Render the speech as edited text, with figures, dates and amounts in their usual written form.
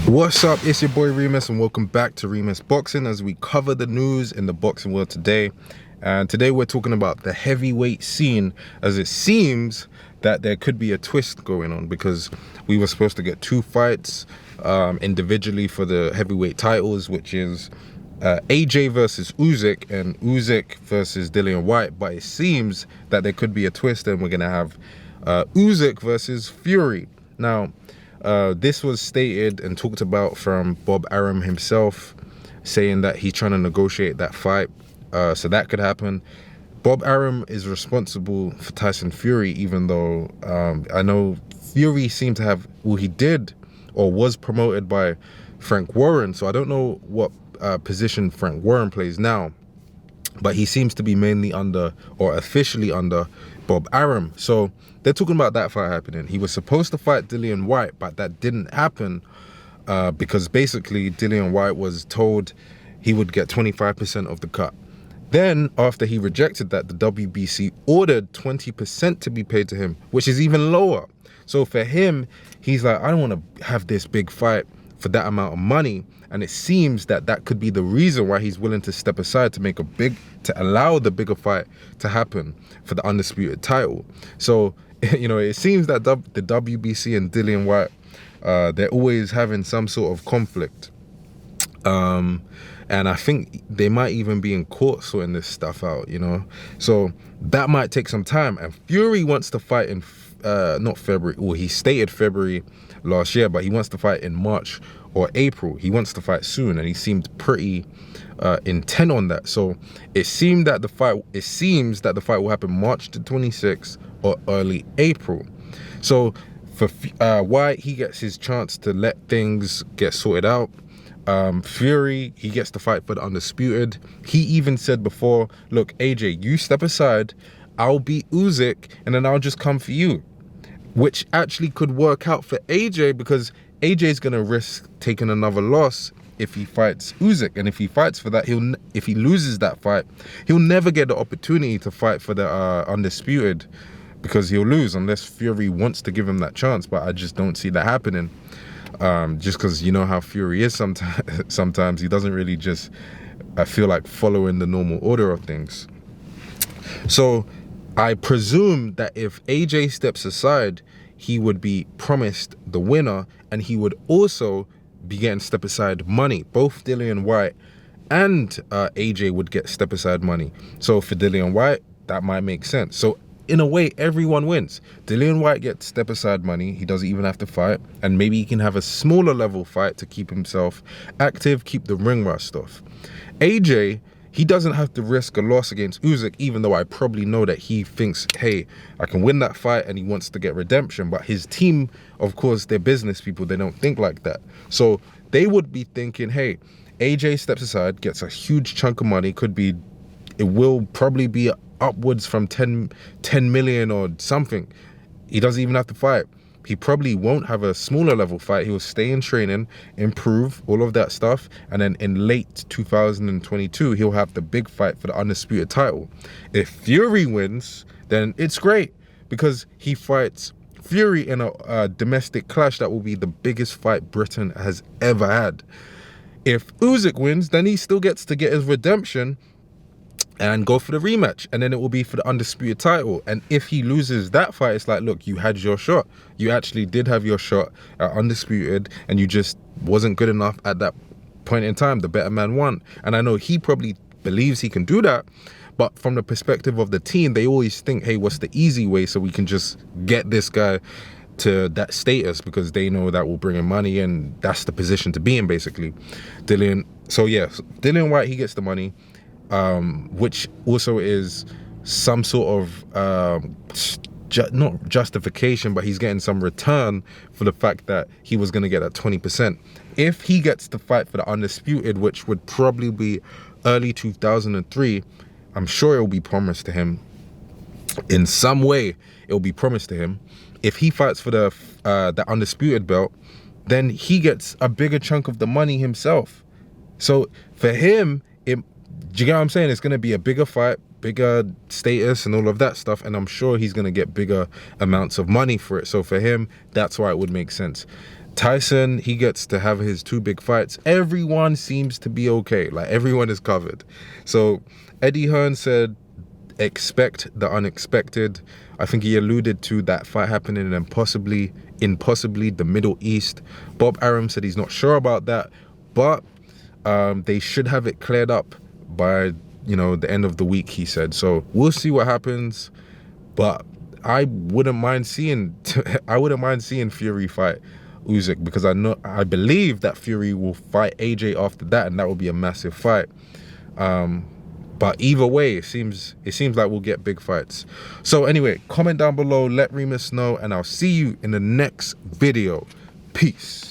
What's up? It's your boy Reemus and welcome back to Reemus Boxing as we cover the news in the boxing world today. And today we're talking about the heavyweight scene, as it seems that there could be a twist going on because we were supposed to get two fights individually for the heavyweight titles, which is AJ versus Usyk and Usyk versus Dillian Whyte. But it seems that there could be a twist and we're going to have Usyk versus Fury. Now, this was stated and talked about from Bob Arum himself, saying that he's trying to negotiate that fight, so that could happen. Bob Arum is responsible for Tyson Fury, even though I know Fury seemed to have, well, he did or was promoted by Frank Warren, so I don't know what position Frank Warren plays now, but he seems to be mainly under, or officially under, Bob Arum. So they're talking about that fight happening. He was supposed to fight Dillian Whyte, but that didn't happen because basically Dillian Whyte was told he would get 25% of the cut. Then after he rejected that, the WBC ordered 20% to be paid to him, which is even lower. So for him, he's like, I don't want to have this big fight for that amount of money. And it seems that that could be the reason why he's willing to step aside to allow the bigger fight to happen for the Undisputed title. So, you know, it seems that the WBC and Dillian Whyte, they're always having some sort of conflict. And I think they might even be in court sorting this stuff out, you know. So that might take some time. And Fury wants to fight in, not February, well, he stated February last year, but he wants to fight in March or April. He wants to fight soon, and he seemed pretty intent on that. So it seems that the fight will happen March the 26th or early April. So for Whyte, he gets his chance to let things get sorted out. Fury, he gets to fight for the Undisputed. He even said before, look, AJ, you step aside, I'll beat Usyk, and then I'll just come for you. Which actually could work out for AJ, because AJ's gonna risk taking another loss if he fights Usyk, and if he fights for that, if he loses that fight, he'll never get the opportunity to fight for the Undisputed, because he'll lose unless Fury wants to give him that chance. But I just don't see that happening, just because you know how Fury is sometimes he doesn't really just feel like following the normal order of things. So I presume that if AJ steps aside, he would be promised the winner, and he would also be getting step aside money. Both Dillian Whyte and AJ would get step aside money. So for Dillian Whyte, that might make sense. So in a way, everyone wins. Dillian Whyte gets step aside money. He doesn't even have to fight, and maybe he can have a smaller level fight to keep himself active, keep the ring rust off. AJ, he doesn't have to risk a loss against Usyk, even though I probably know that he thinks, hey, I can win that fight, and he wants to get redemption. But his team, of course, they're business people. They don't think like that. So they would be thinking, hey, AJ steps aside, gets a huge chunk of money. It will probably be upwards from 10 million or something. He doesn't even have to fight. He probably won't have a smaller level fight. He'll stay in training, improve, all of that stuff. And then in late 2022, he'll have the big fight for the Undisputed title. If Fury wins, then it's great, because he fights Fury in a domestic clash that will be the biggest fight Britain has ever had. If Usyk wins, then he still gets to get his redemption and go for the rematch, and then it will be for the Undisputed title. And if he loses that fight, it's like, look, you had your shot. You actually did have your shot at Undisputed, and you just wasn't good enough at that point in time. The better man won. And I know he probably believes he can do that, but from the perspective of the team, they always think, hey, what's the easy way so we can just get this guy to that status, because they know that will bring in money, and that's the position to be in, basically. Dillian Whyte, he gets the money, which also is some sort of not justification, but he's getting some return for the fact that he was going to get that 20%. If he gets to fight for the Undisputed, which would probably be early 2003, I'm sure it will be promised to him in some way. It will be promised to him. If he fights for the Undisputed belt, then he gets a bigger chunk of the money himself. So for him, do you get what I'm saying? It's going to be a bigger fight, bigger status and all of that stuff, and I'm sure he's going to get bigger amounts of money for it. So for him, that's why it would make sense. Tyson, he gets to have his 2 big fights. Everyone seems to be okay. Like, everyone is covered. So Eddie Hearn said, expect the unexpected. I think he alluded to that fight happening in possibly the Middle East. Bob Arum said he's not sure about that, but they should have it cleared up by, you know, the end of the week, he said. So we'll see what happens, but I wouldn't mind seeing Fury fight Usyk, because I believe that Fury will fight AJ after that, and that will be a massive fight. But either way, it seems like we'll get big fights. So anyway, comment down below, let Reemus know, and I'll see you in the next video. Peace.